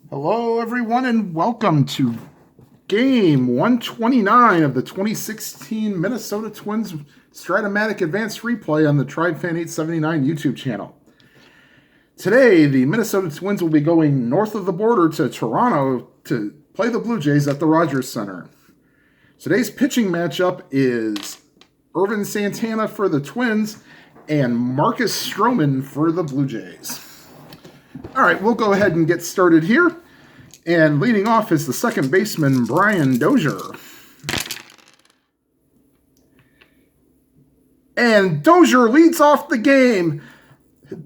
Hello, everyone, and welcome to game 129 of the 2016 Minnesota Twins Stratomatic Advanced Replay on the Tribe Fan 879 YouTube channel. Today, the Minnesota Twins will be going north of the border to Toronto to play the Blue Jays at the Rogers Center. Today's pitching matchup is Ervin Santana for the Twins and Marcus Stroman for the Blue Jays. All right, we'll go ahead and get started here. And leading off is the second baseman, Brian Dozier. And Dozier leads off the game.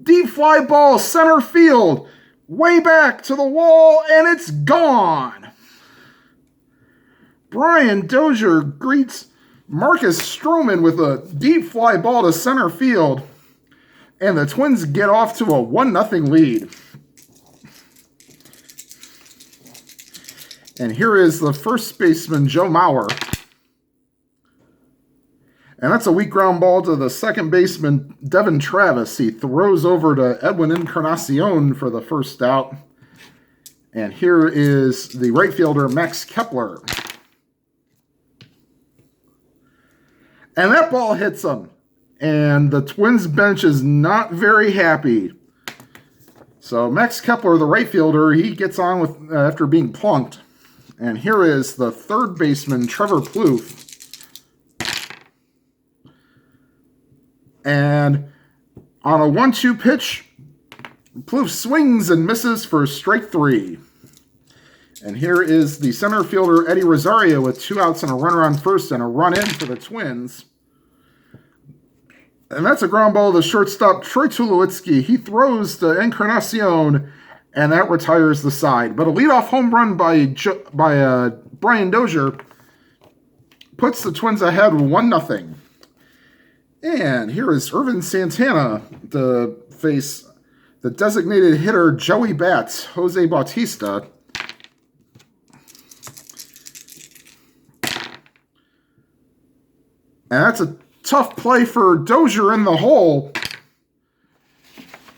Deep fly ball, center field, way back to the wall, and it's gone. Brian Dozier greets Marcus Stroman with a deep fly ball to center field, and the Twins get off to a 1-0 lead. And here is the first baseman, Joe Mauer. And that's a weak ground ball to the second baseman, Devin Travis. He throws over to Edwin Encarnacion for the first out. And here is the right fielder, Max Kepler. And that ball hits him. And the Twins bench is not very happy. So Max Kepler, the right fielder, he gets on with after being plunked. And here is the third baseman, Trevor Plouffe. And on a 1-2 pitch, Plouffe swings and misses for strike 3. And here is the center fielder, Eddie Rosario, with 2 outs and a runner on first and a run in for the Twins. And that's a ground ball to the shortstop, Troy Tulowitzki. He throws to Encarnacion, and that retires the side. But a leadoff home run by Brian Dozier puts the Twins ahead 1-0. And here is Ervin Santana to face the designated hitter Joey Bats, Jose Bautista. And that's a tough play for Dozier in the hole.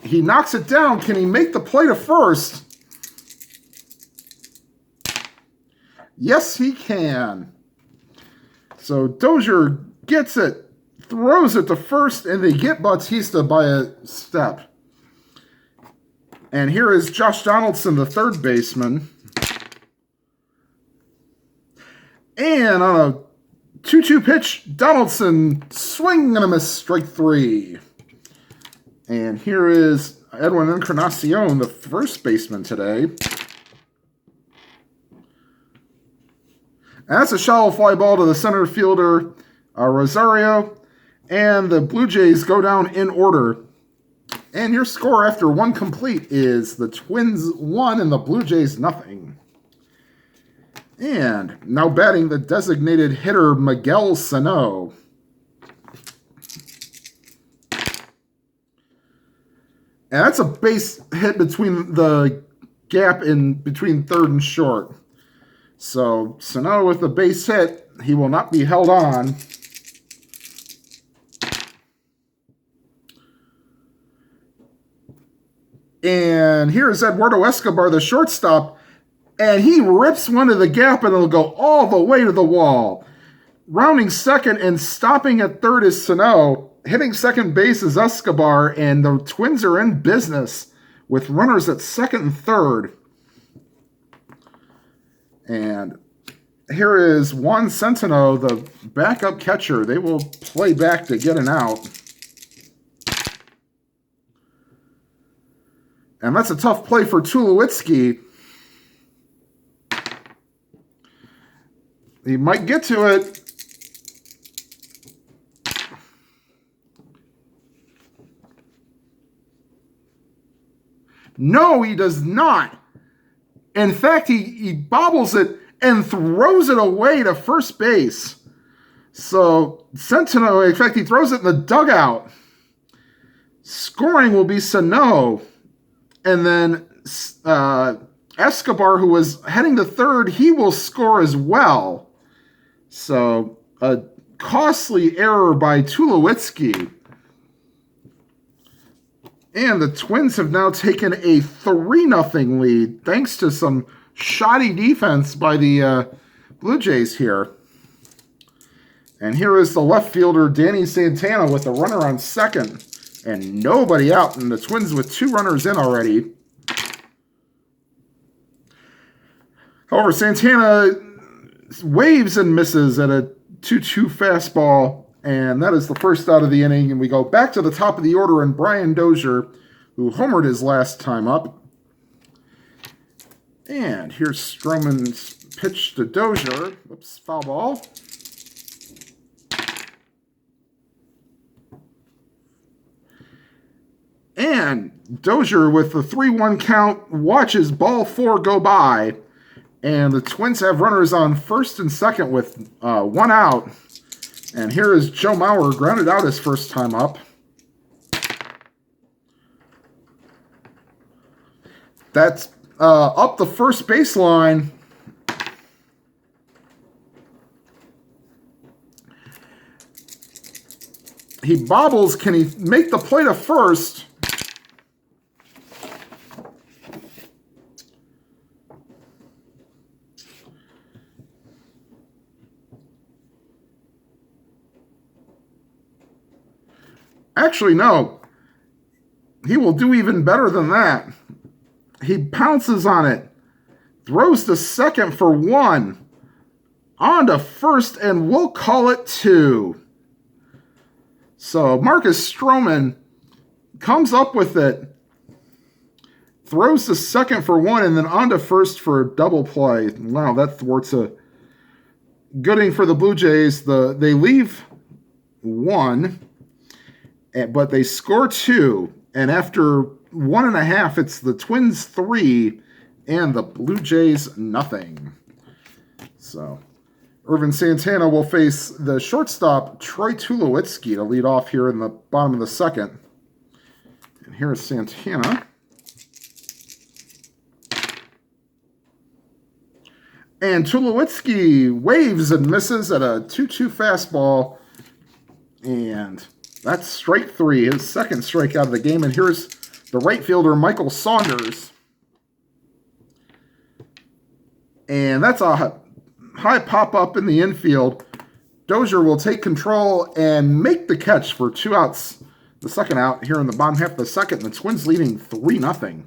He knocks it down. Can he make the play to first? Yes, he can. So Dozier gets it, throws it to first, and they get Bautista by a step. And here is Josh Donaldson, the third baseman. And on a 2-2 pitch, Donaldson swing and a miss, strike 3. And here is Edwin Encarnacion, the first baseman today. And that's a shallow fly ball to the center fielder, Rosario. And the Blue Jays go down in order. And your score after 1 complete is the Twins 1 and the Blue Jays 0. And now batting the designated hitter, Miguel Sano. And that's a base hit between the gap in between third and short. So Sano with the base hit, he will not be held on. And here is Eduardo Escobar, the shortstop, and he rips one to the gap and it'll go all the way to the wall. Rounding second and stopping at third is Sano. Hitting second base is Escobar, and the Twins are in business with runners at second and third. And here is Juan Centeno, the backup catcher. They will play back to get an out. And that's a tough play for Tulowitzki. He might get to it. No, he does not. In fact, he bobbles it and throws it away to first base. So Centeno, in fact, he throws it in the dugout. Scoring will be Sano. And then Escobar, who was heading to third, he will score as well. So a costly error by Tulowitzki. And the Twins have now taken a 3-0 lead thanks to some shoddy defense by the Blue Jays here. And here is the left fielder, Danny Santana, with a runner on second. And nobody out, and the Twins with 2 runners in already. However, Santana waves and misses at a 2-2 fastball, and that is the first out of the inning. And we go back to the top of the order, and Brian Dozier, who homered his last time up. And here's Stroman's pitch to Dozier. Whoops, foul ball. And Dozier, with the 3-1 count, watches ball 4 go by. And the Twins have runners on first and second with 1 out. And here is Joe Mauer, grounded out his first time up. That's up the first baseline. He bobbles. Can he make the play to first? Actually, no. He will do even better than that. He pounces on it, throws to second for 1, on to first, and we'll call it 2. So Marcus Stroman comes up with it, throws to second for 1, and then on to first for a double play. Wow, that thwarts a good inning for the Blue Jays. They leave 1, but they score 2, and after 1.5, it's the Twins 3 and the Blue Jays nothing. So Ervin Santana will face the shortstop Troy Tulowitzki to lead off here in the bottom of the second. And here's Santana. And Tulowitzki waves and misses at a 2-2 fastball. And that's strike 3, his second strikeout of the game. And here's the right fielder, Michael Saunders. And that's a high pop-up in the infield. Dozier will take control and make the catch for 2 outs. The second out here in the bottom half of the second. The Twins leading 3-0.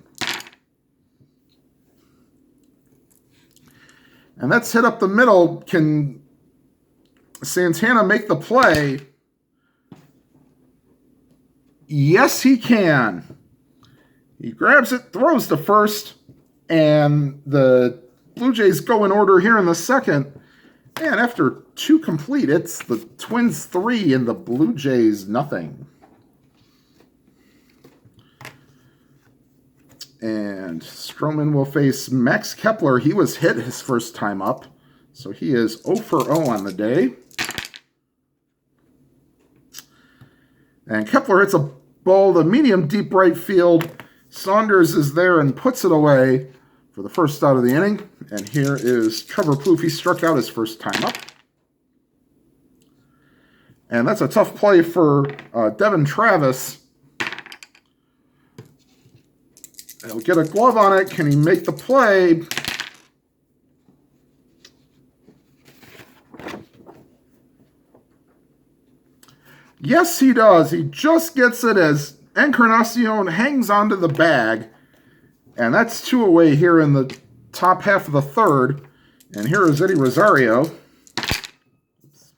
And that's hit up the middle. Can Santana make the play? Yes, he can. He grabs it, throws to first, and the Blue Jays go in order here in the second. And after 2 complete, it's the Twins 3 and the Blue Jays nothing. And Stroman will face Max Kepler. He was hit his first time up, so he is 0 for 0 on the day. And Kepler hits a ball to medium deep right field. Saunders is there and puts it away for the first out of the inning. And here is Trevor Plouffe. He struck out his first time up. And that's a tough play for Devin Travis. He'll get a glove on it. Can he make the play? Yes, he does. He just gets it as Encarnacion hangs onto the bag. And that's 2 away here in the top half of the third. And here is Eddie Rosario. Oops.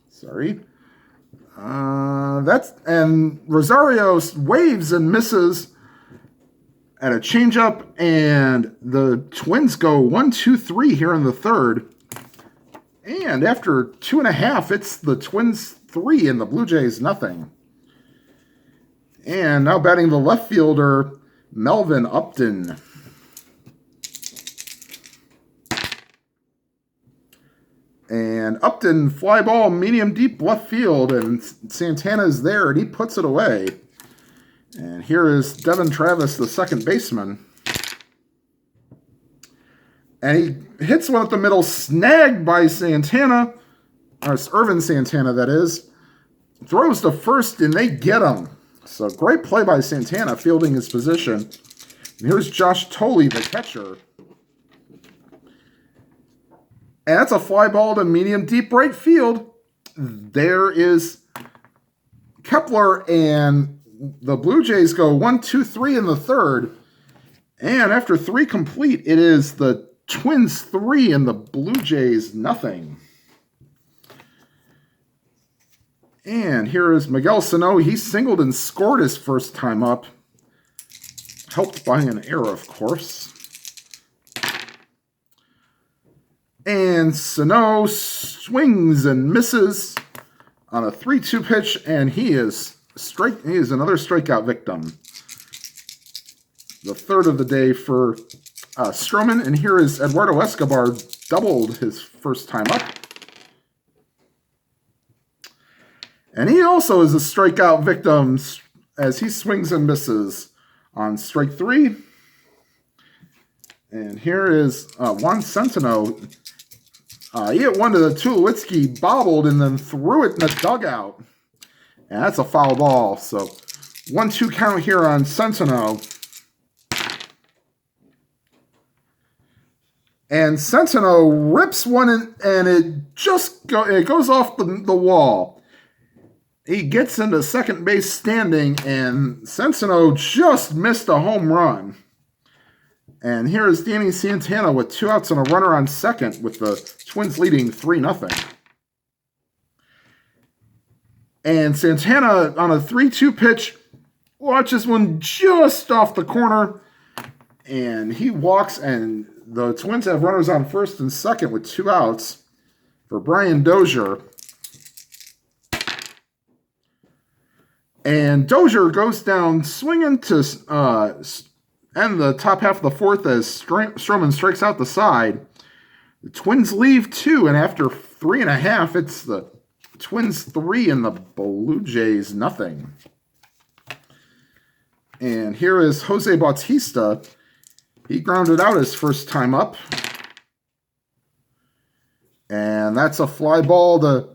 Sorry. And Rosario waves and misses at a changeup. And the Twins go 1-2-3 here in the third. And after 2.5, it's the Twins 3 and the Blue Jays nothing. And now batting the left fielder, Melvin Upton. And Upton, fly ball, medium deep left field, and Santana's there, and he puts it away. And here is Devin Travis, the second baseman. And he hits one up the middle, snagged by Santana, or Ervin Santana, that is. Throws to first, and they get him. So great play by Santana, fielding his position. And here's Josh Tolley, the catcher. And that's a fly ball to medium deep right field. There is Kepler, and the Blue Jays go 1, 2, 3 in the third. And after 3 complete, it is the Twins 3 and the Blue Jays nothing. And here is Miguel Sano. He singled and scored his first time up. Helped by an error, of course. And Sano swings and misses on a 3-2 pitch, and he is another strikeout victim. The third of the day for Stroman, and here is Eduardo Escobar, doubled his first time up. And he also is a strikeout victim as he swings and misses on strike 3. And here is Juan Centeno. He hit one to the Tulowitzki, bobbled, and then threw it in the dugout. And that's a foul ball. So 1-2 count here on Centeno. And Centeno rips one in, and it goes off the wall. He gets into second base standing, and Centeno just missed a home run. And here is Danny Santana with 2 outs and a runner on second, with the Twins leading 3-0. And Santana on a 3-2 pitch watches one just off the corner, and he walks, and the Twins have runners on first and second with 2 outs for Brian Dozier. And Dozier goes down swinging to end the top half of the fourth as Stroman strikes out the side. The Twins leave 2, and after 3.5, it's the Twins 3 and the Blue Jays nothing. And here is Jose Bautista. He grounded out his first time up. And that's a fly ball to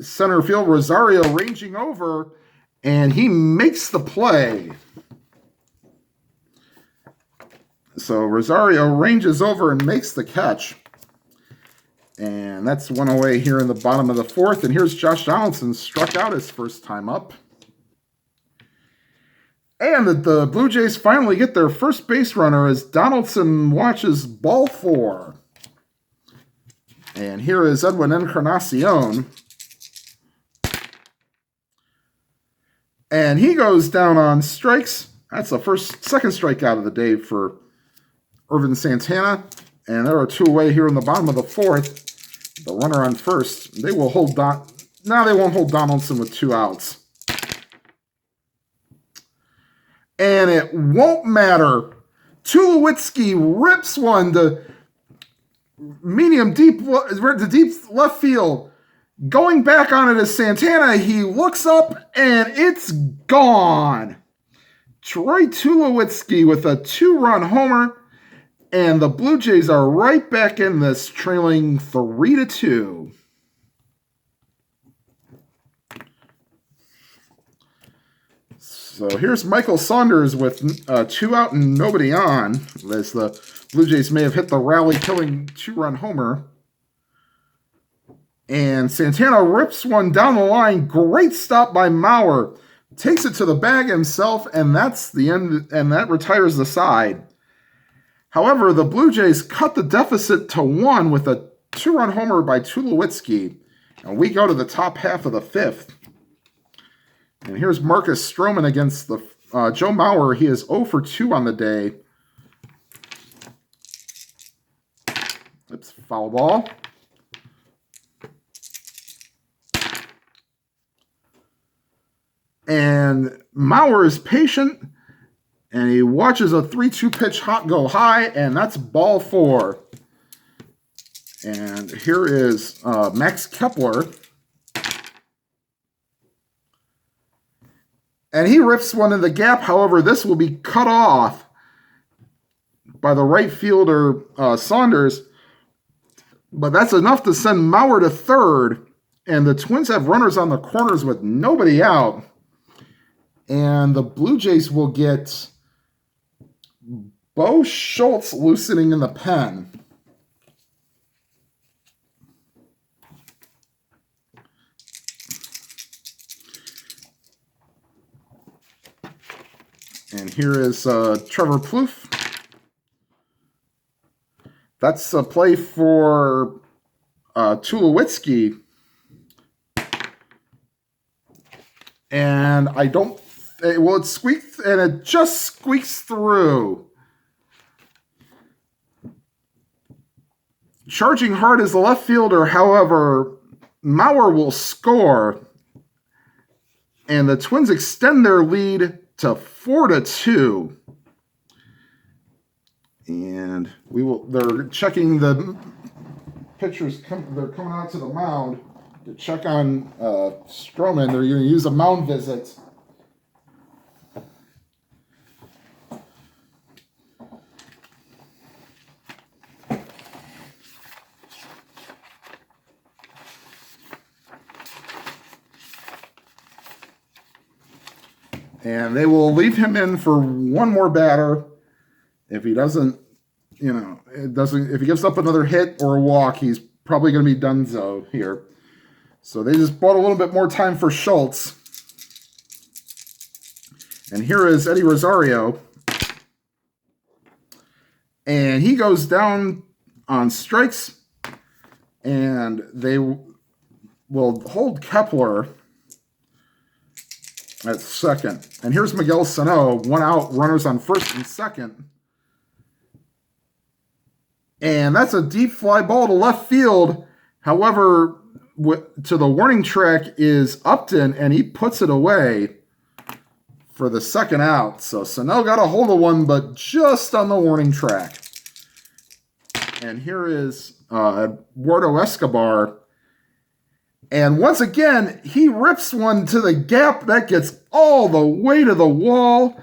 center field. Rosario ranging over, and he makes the play. So Rosario ranges over and makes the catch. And that's one away here in the bottom of the fourth. And here's Josh Donaldson, struck out his first time up. And the Blue Jays finally get their first base runner as Donaldson watches ball 4. And here is Edwin Encarnacion. And he goes down on strikes. That's the second strikeout of the day for Ervin Santana. And there are 2 away here in the bottom of the fourth. The runner on first. They will hold now they won't hold Donaldson with 2 outs. And it won't matter. Tulowitzki rips one to deep left field. Going back on it is Santana. He looks up, and it's gone. Troy Tulowitzki with a 2-run homer, and the Blue Jays are right back in this, trailing 3-2. So here's Michael Saunders with 2 out and nobody on, as the Blue Jays may have hit the rally-killing 2-run homer. And Santana rips one down the line. Great stop by Mauer. Takes it to the bag himself, and that's the end, and that retires the side. However, the Blue Jays cut the deficit to 1 with a 2-run homer by Tulowitzki. And we go to the top half of the 5th. And here's Marcus Stroman against the Joe Mauer. He is 0 for 2 on the day. Oops, foul ball. And Mauer is patient, and he watches a 3-2 pitch go high, and that's ball 4. And here is Max Kepler. And he rips one in the gap. However, this will be cut off by the right fielder, Saunders. But that's enough to send Mauer to third. And the Twins have runners on the corners with nobody out. And the Blue Jays will get Bo Schultz loosening in the pen. And here is Trevor Plouffe. That's a play for Tulowitzki. And I don't... Well, it squeaked, and it just squeaks through. Charging hard as the left fielder, however, Mauer will score. And the Twins extend their lead to 4-2. And they're checking the pitchers. They're coming out to the mound to check on Stroman. They're going to use a mound visit. And they will leave him in for one more batter. If he doesn't, if he gives up another hit or a walk, he's probably going to be donezo here. So they just bought a little bit more time for Schultz. And here is Eddie Rosario. And he goes down on strikes. And they will hold Kepler at second. And here's Miguel Sano, 1 out, runners on first and second. And that's a deep fly ball to left field. However, to the warning track is Upton, and he puts it away for the second out. So Sano got a hold of one, but just on the warning track. And here is Eduardo Escobar. And once again, he rips one to the gap. That gets all the way to the wall.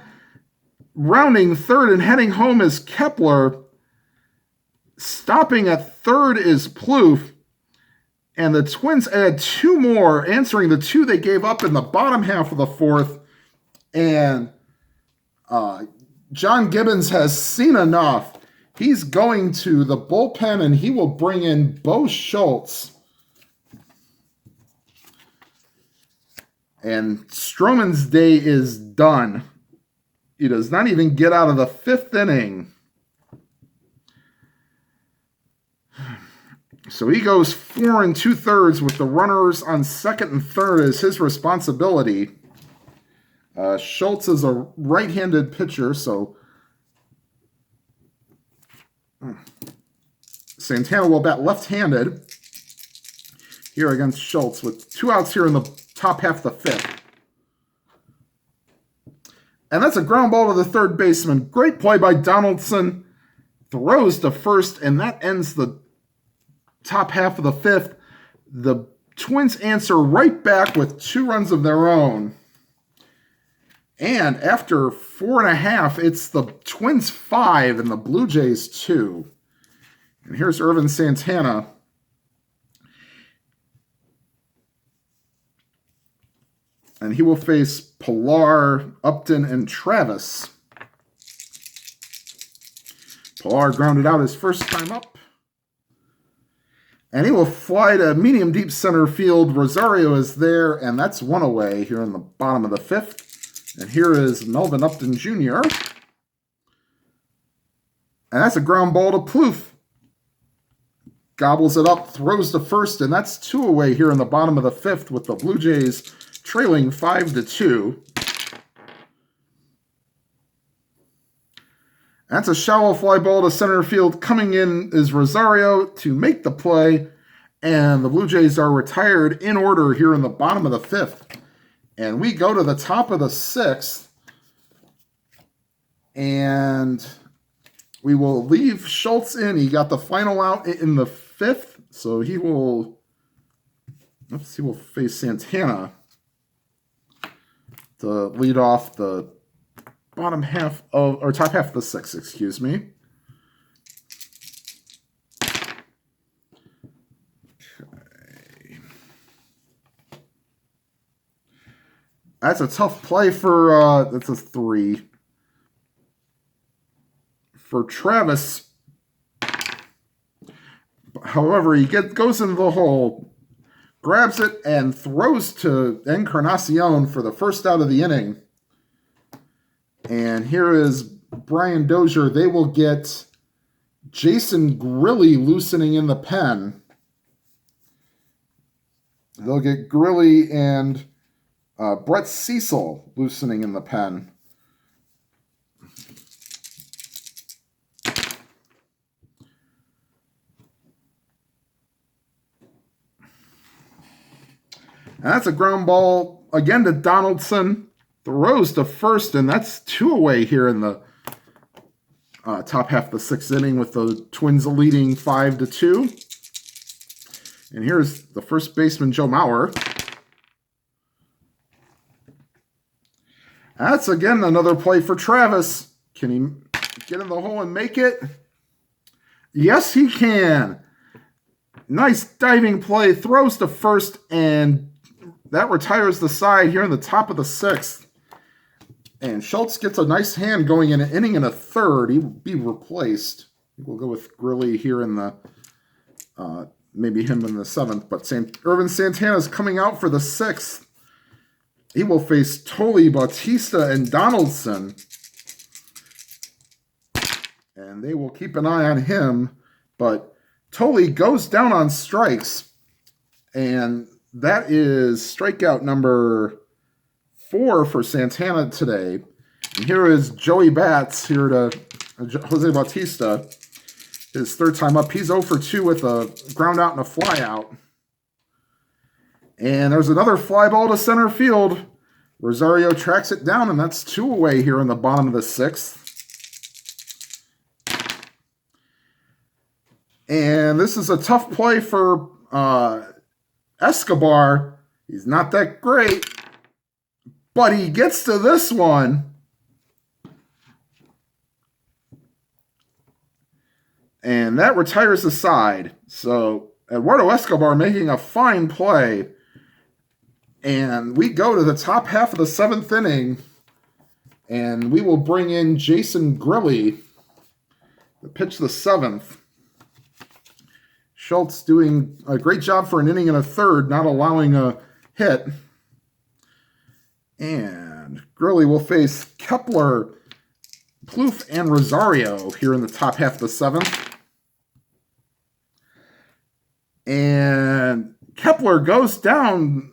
Rounding third and heading home is Kepler. Stopping at third is Plouffe. And the Twins add 2 more, answering the 2 they gave up in the bottom half of the fourth. And John Gibbons has seen enough. He's going to the bullpen, and he will bring in Bo Schultz. And Stroman's day is done. He does not even get out of the 5th inning. So he goes 4 2/3 with the runners on second and third as his responsibility. Schultz is a right-handed pitcher, so Santana will bat left-handed here against Schultz with 2 outs here in the top half of the 5th. And that's a ground ball to the third baseman. Great play by Donaldson. Throws to first, and that ends the top half of the 5th. The Twins answer right back with 2 runs of their own. And after 4.5, it's the Twins 5 and the Blue Jays 2. And here's Ervin Santana. And he will face Pilar, Upton, and Travis. Pilar grounded out his first time up. And he will fly to medium deep center field. Rosario is there, and that's 1 away here in the bottom of the 5th. And here is Melvin Upton Jr. And that's a ground ball to Plouffe. Gobbles it up, throws to first, and that's 2 away here in the bottom of the 5th with the Blue Jays trailing 5-2. That's a shallow fly ball to center field. Coming in is Rosario to make the play. And the Blue Jays are retired in order here in the bottom of the 5th. And we go to the top of the 6th. And we will leave Schultz in. He got the final out in the 5th. So he will face Santana to lead off the bottom half of, or top half of the 6th, excuse me. Okay. That's a tough play for, that's a 3. For Travis. However, he goes into the hole, grabs it, and throws to Encarnacion for the first out of the inning. And here is Brian Dozier. They will get Jason Grilly loosening in the pen. They'll get Grilly and Brett Cecil loosening in the pen. And that's a ground ball again to Donaldson. Throws to first, and that's 2 away here in the top half of the 6th inning with the Twins leading 5-2. And here's the first baseman, Joe Mauer. That's again another play for Travis. Can he get in the hole and make it? Yes, he can. Nice diving play. Throws to first, and that retires the side here in the top of the 6th. And Schultz gets a nice hand going in an inning and a third. He will be replaced. We'll go with Grilly here in the, maybe him in the 7th. But Ervin Santana is coming out for the 6th. He will face Tolley, Bautista, and Donaldson. And they will keep an eye on him. But Tolley goes down on strikes. And that is strikeout number 4 for Santana today. And here is Joey Bats here to Jose Bautista. His 3rd time up. He's 0 for 2 with a ground out and a fly out. And there's another fly ball to center field. Rosario tracks it down, and that's 2 away here in the bottom of the 6th. And this is a tough play for Escobar. He's not that great, but he gets to this one. And that retires the side. So Eduardo Escobar making a fine play. And we go to the top half of the 7th inning. And we will bring in Jason Grilly to pitch the 7th. Schultz doing a great job for an inning and a third, not allowing a hit. And Grilly will face Kepler, Plouffe, and Rosario here in the top half of the 7th. And Kepler goes down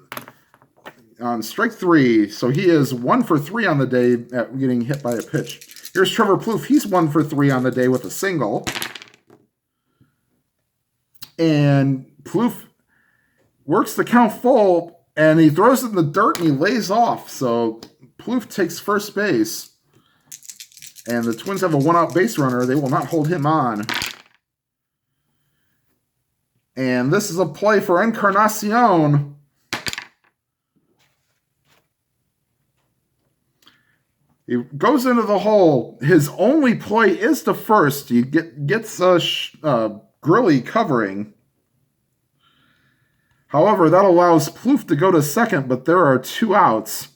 on strike 3. So he is 1 for 3 on the day at getting hit by a pitch. Here's Trevor Plouffe. He's 1 for 3 on the day with a single. And Plouffe works the count full, and he throws it in the dirt, and he lays off. So Plouffe takes first base. And the Twins have a 1-out base runner. They will not hold him on. And this is a play for Encarnacion. He goes into the hole. His only play is to first. He gets Grilly covering. However, that allows Plouffe to go to second, but there are 2 outs.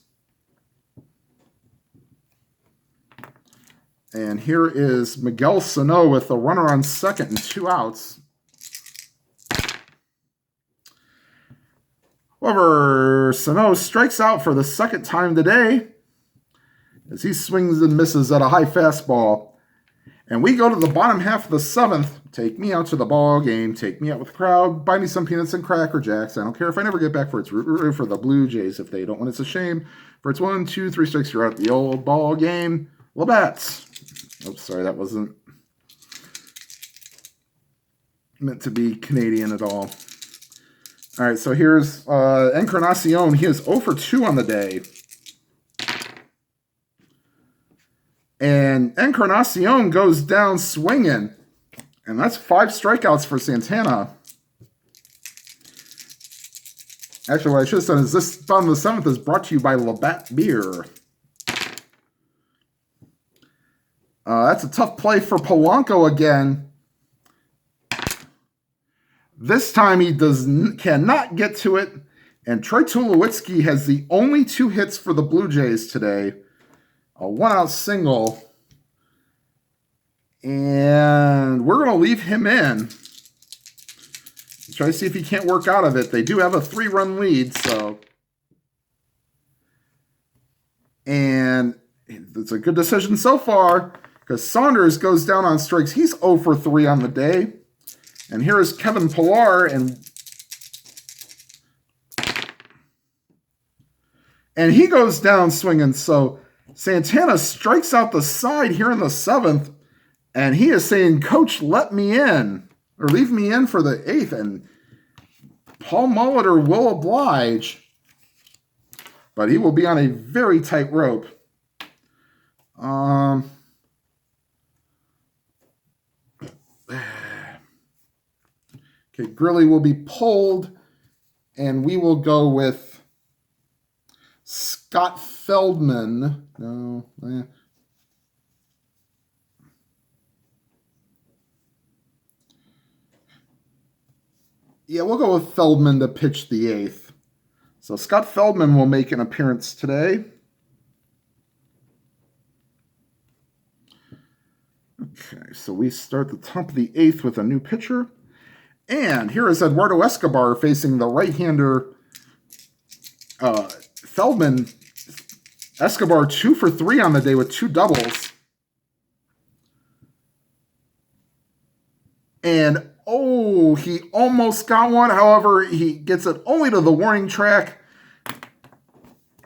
And here is Miguel Sano with a runner on second and 2 outs. However, Sano strikes out for the 2nd time today as he swings and misses at a high fastball. And we go to the bottom half of the 7th. Take me out to the ball game. Take me out with the crowd. Buy me some peanuts and Cracker Jacks. I don't care if I never get back for it's root for the Blue Jays. If they don't win, it's a shame. For it's 1, 2, 3 strikes, you're at the old ball game. Labatt's. Oops, sorry, that wasn't meant to be Canadian at all. All right, so here's Encarnacion. He is 0 for 2 on the day. And Encarnacion goes down swinging. And that's 5 strikeouts for Santana. Actually, what I should have said is this bottom of the 7th is brought to you by Labatt Beer. That's a tough play for Polanco again. This time he cannot get to it. And Troy Tulowitzki has the only 2 hits for the Blue Jays today. A 1-out single. And we're going to leave him in. Try to see if he can't work out of it. They do have a 3-run lead, so. And it's a good decision so far because Saunders goes down on strikes. He's 0 for 3 on the day. And here is Kevin Pillar, and he goes down swinging. So Santana strikes out the side here in the 7th, and he is saying, "Coach, let me in, or leave me in for the 8th." And Paul Molitor will oblige, but he will be on a very tight rope. Okay, Grilly will be pulled, and we will go with Scott Feldman. Yeah, we'll go with Feldman to pitch the 8th. So Scott Feldman will make an appearance today. Okay, so we start the top of the 8th with a new pitcher. And here is Eduardo Escobar facing the right-hander Feldman. Escobar 2 for 3 on the day with 2 doubles. And, oh, he almost got one. However, he gets it only to the warning track.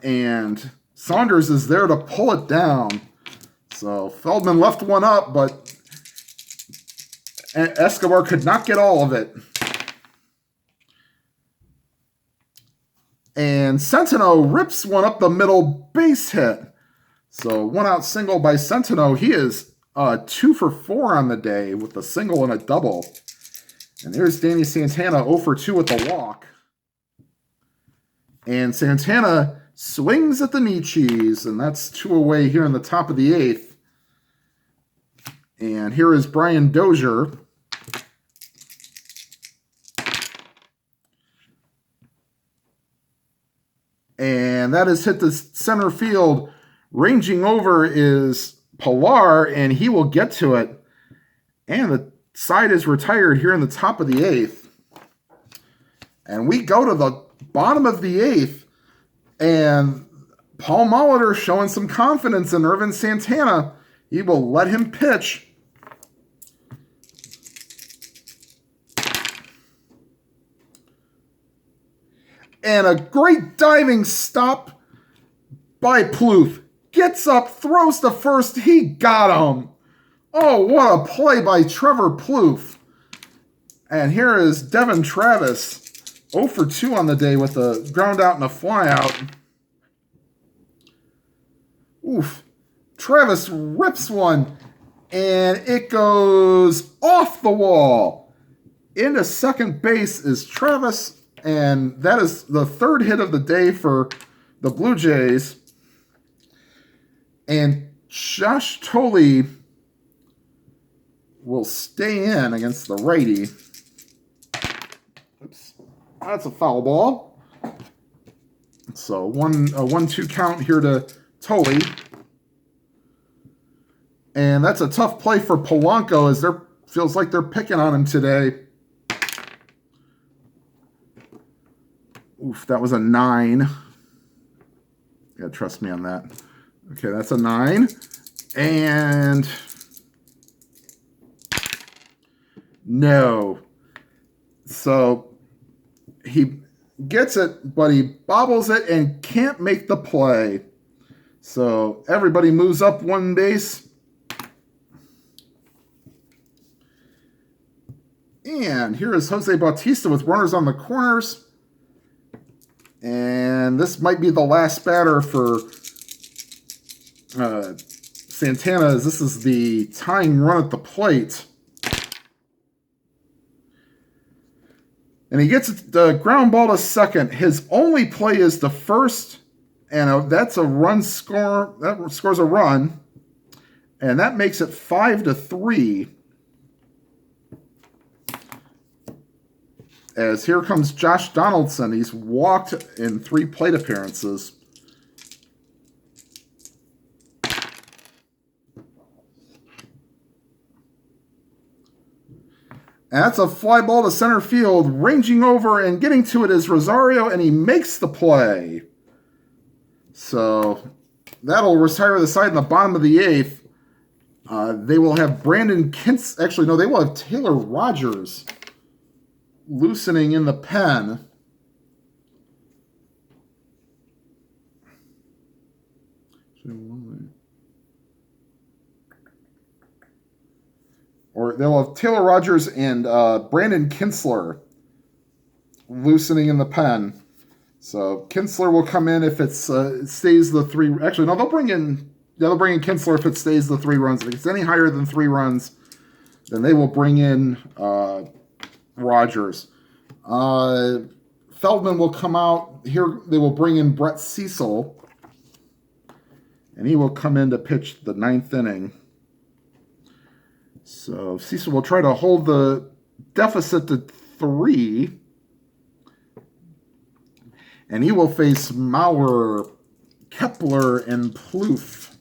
And Saunders is there to pull it down. So Feldman left one up, but Escobar could not get all of it. And Centeno rips one up the middle, base hit. So 1-out single by Centeno. He is 2 for 4 on the day with a single and a double. And there's Danny Santana 0 for 2 with the walk. And Santana swings at the knee cheese, and that's 2 away here in the top of the 8th. And here is Brian Dozier. And that is hit the center field. Ranging over is Pillar, and he will get to it. And the side is retired here in the top of the 8th. And we go to the bottom of the 8th. And Paul Molitor showing some confidence in Ervin Santana. He will let him pitch. And a great diving stop by Plouffe. Gets up, throws to first. He got him. Oh, what a play by Trevor Plouffe. And here is Devin Travis. 0 for 2 on the day with a ground out and a fly out. Oof. Travis rips one. And it goes off the wall. Into second base is Travis. And that is the 3rd hit of the day for the Blue Jays. And Josh Tolley will stay in against the righty. Oops. That's a foul ball. So a 1-2 count here to Tolley. And that's a tough play for Polanco as feels like they're picking on him today. Oof, that was a 9. You gotta trust me on that. Okay, that's a 9. And no. So he gets it, but he bobbles it and can't make the play. So everybody moves up 1 base. And here is Jose Bautista with runners on the corners. And this might be the last batter for Santana, as this is the tying run at the plate. And he gets the ground ball to second. His only play is the first, and that's a run score. That scores a run, and that makes it 5-3. As here comes Josh Donaldson. He's walked in 3 plate appearances. And that's a fly ball to center field. Ranging over and getting to it is Rosario, and he makes the play. So that'll retire the side in the bottom of the 8th. They will have Brandon Kintz. Actually, no, they will have Taylor Rogers loosening in the pen. Or they'll have Taylor Rogers and Brandon Kintzler loosening in the pen. So Kintzler will come in if it stays the 3. Actually, no, they'll bring in Kintzler if it stays the 3 runs. If it's any higher than 3 runs, then they will bring in Rogers. Feldman will come out. Here they will bring in Brett Cecil, and he will come in to pitch the 9th inning. So Cecil will try to hold the deficit to 3. And he will face Mauer, Kepler, and Plouffe.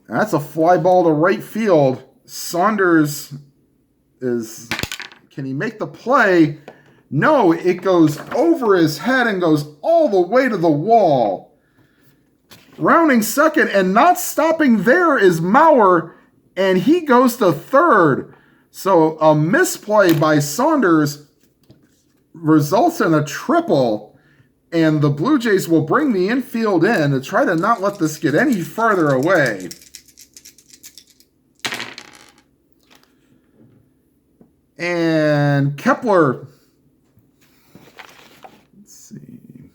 That's a fly ball to right field. Saunders can he make the play? No, it goes over his head and goes all the way to the wall. Rounding second and not stopping there is Mauer, and he goes to third. So a misplay by Saunders results in a triple, and the Blue Jays will bring the infield in to try to not let this get any farther away. And Kepler, let's see,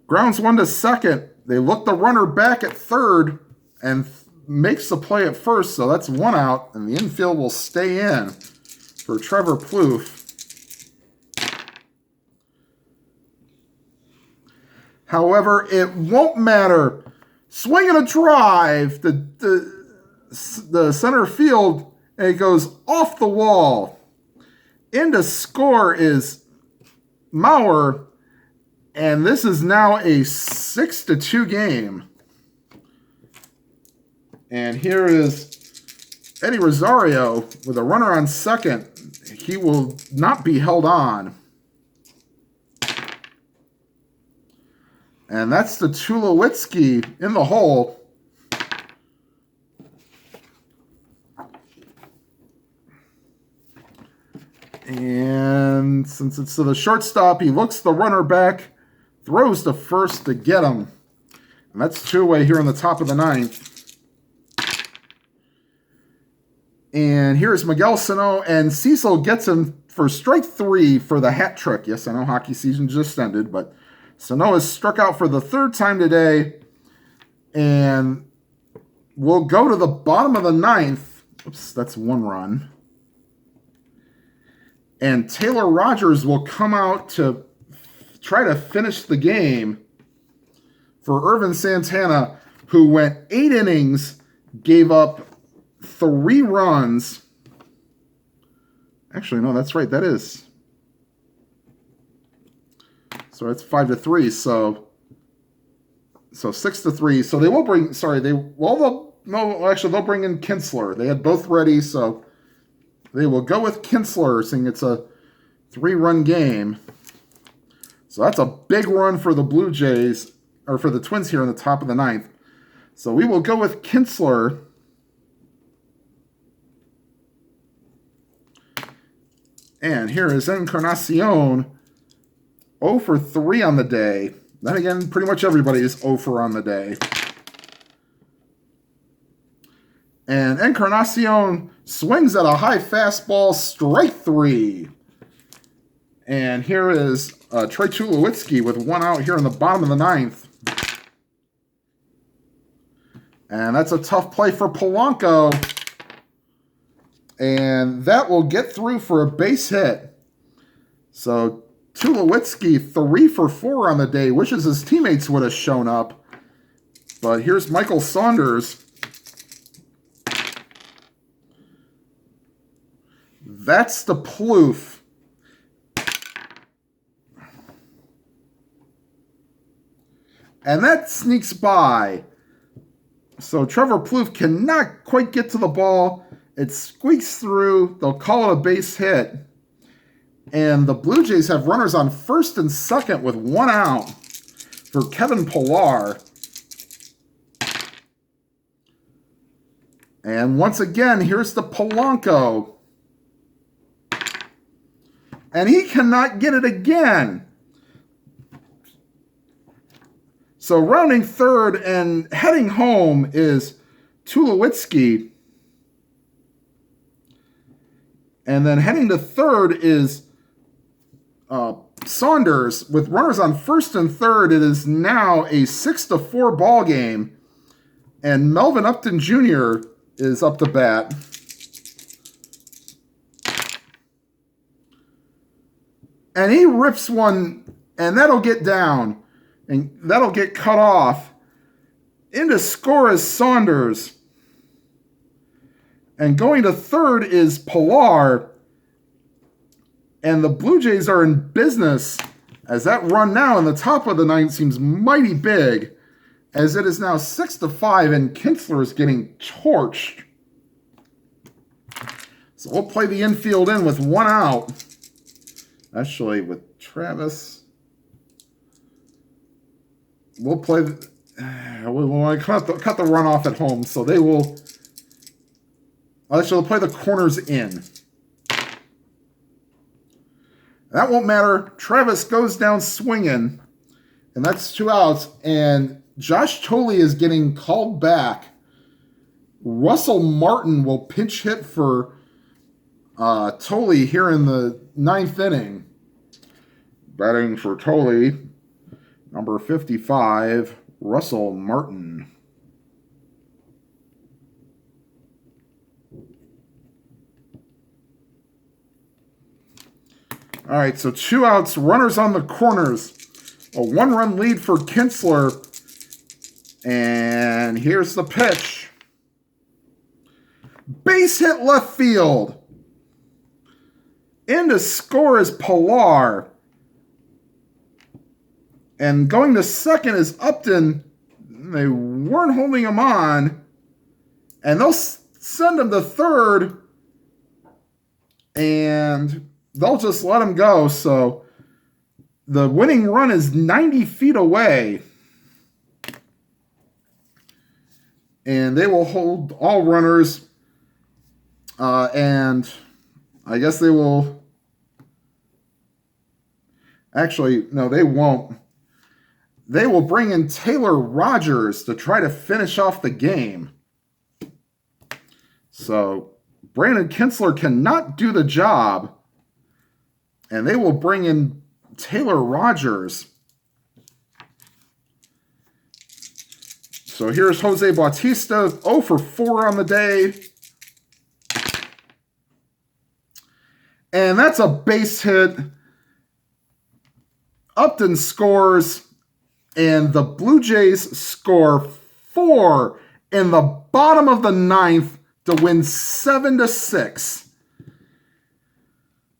grounds 1 to second. They look the runner back at third and makes the play at first, so that's 1 out, and the infield will stay in for Trevor Plouffe. However, it won't matter. Swing and a drive. The center field, and it goes off the wall. In to score is Mauer, and this is now a 6-2 game. And here is Eddie Rosario with a runner on second. He will not be held on. And that's the Tulowitzki in the hole. And since it's to the shortstop, he looks the runner back, throws to first to get him. And that's 2 away here in the top of the 9th. And here's Miguel Sano, and Cecil gets him for strike 3 for the hat trick. Yes, I know hockey season just ended, but Sano has struck out for the 3rd time today, and we'll go to the bottom of the 9th. Oops, that's 1 run. And Taylor Rogers will come out to try to finish the game for Ervin Santana, who went 8 innings, gave up 3 runs. Actually, no, that's right. That is. So it's 5-3. So 6-3. So they will bring. Sorry, they'll bring in Kintzler. They had both ready, so they will go with Kintzler, seeing it's a 3-run game. So that's a big run for the Blue Jays, or for the Twins here in the top of the 9th. So we will go with Kintzler. And here is Encarnacion, 0 for 3 on the day. Then again, pretty much everybody is 0 for on the day. And Encarnacion swings at a high fastball, strike 3. And here is Trey Tulowitzki with 1 out here in the bottom of the 9th. And that's a tough play for Polanco. And that will get through for a base hit. So Tulowitzki 3 for 4 on the day. Wishes his teammates would have shown up. But here's Michael Saunders. That's the Plouffe. And that sneaks by. So Trevor Plouffe cannot quite get to the ball. It squeaks through. They'll call it a base hit. And the Blue Jays have runners on first and second with 1 out for Kevin Pillar. And once again, here's the Polanco. And he cannot get it again. So rounding third and heading home is Tulowitzki. And then heading to third is Saunders. With runners on first and third, it is now a 6-4 ball game. And Melvin Upton Jr. is up to bat. And he rips one, and that'll get down. And that'll get cut off. In to score is Saunders. And going to third is Pillar. And the Blue Jays are in business as that run now in the top of the ninth seems mighty big, as it is now 6-5 and Kinsler is getting torched. So we'll play the infield in with 1 out. Actually, with Travis, we'll play. We want to cut the run off at home, so they will. Actually, they'll play the corners in. That won't matter. Travis goes down swinging, and that's 2 outs. And Josh Thole is getting called back. Russell Martin will pinch hit for Thole here in the 9th inning. Batting for Thole, number 55, Russell Martin. All right, so 2 outs, runners on the corners. A 1-run lead for Kinsler. And here's the pitch. Base hit left field. In to score is Pillar. And going to second is Upton. They weren't holding him on. And they'll send him to third. And they'll just let him go. So the winning run is 90 feet away. And they will hold all runners. And I guess they will. Actually, no, they won't. They will bring in Taylor Rogers to try to finish off the game. So Brandon Kinsler cannot do the job. And they will bring in Taylor Rogers. So here's Jose Bautista, 0 for 4 on the day. And that's a base hit. Upton scores. And the Blue Jays score 4 in the bottom of the 9th to win 7-6.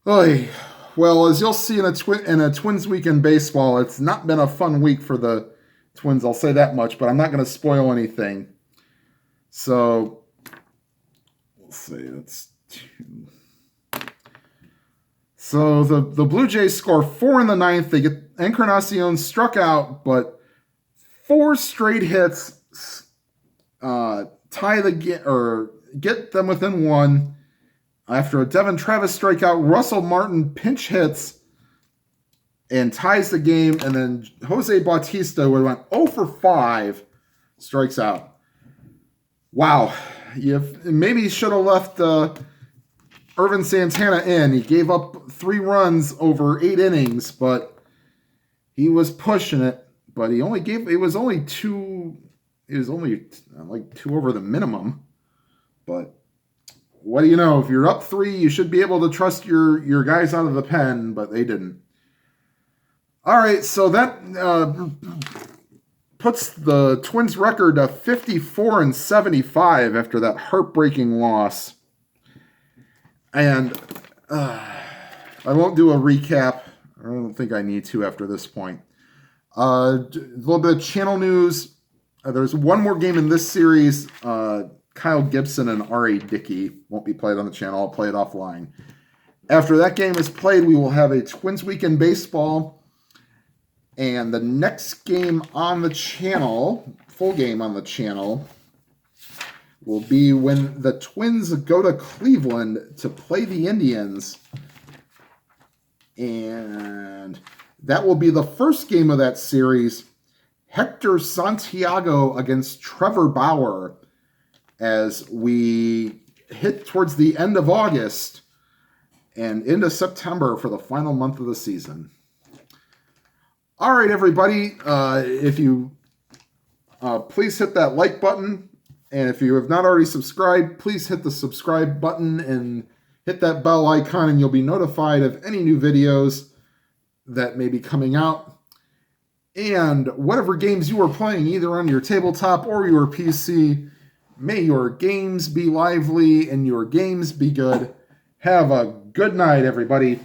Oy. Well, as you'll see in a Twins week in baseball, it's not been a fun week for the Twins, I'll say that much, but I'm not going to spoil anything. So, let's see, that's 2. So the Blue Jays score 4 in the 9th. They get Encarnacion struck out, but 4 straight hits tie the game or get them within 1. After a Devin Travis strikeout, Russell Martin pinch hits and ties the game, and then Jose Bautista, who went 0 for 5, strikes out. Wow, maybe should have left Ervin Santana in. He gave up 3 runs over 8 innings, but he was pushing it. But it was only 2. It was only like 2 over the minimum. But what do you know? If you're up 3, you should be able to trust your guys out of the pen, but they didn't. All right, so that puts the Twins' record to 54-75 after that heartbreaking loss. And I won't do a recap. I don't think I need to after this point. A little bit of channel news. There's one more game in this series. Kyle Gibson and R.A. Dickey won't be played on the channel. I'll play it offline. After that game is played, we will have a Twins Weekend Baseball. And the next game on the channel, full game on the channel, will be when the Twins go to Cleveland to play the Indians. And that will be the first game of that series. Hector Santiago against Trevor Bauer as we hit towards the end of August and into September for the final month of the season. All right, everybody, if you please hit that like button. And if you have not already subscribed, please hit the subscribe button and hit that bell icon, and you'll be notified of any new videos that may be coming out. And whatever games you are playing, either on your tabletop or your PC, may your games be lively and your games be good. Have a good night, everybody.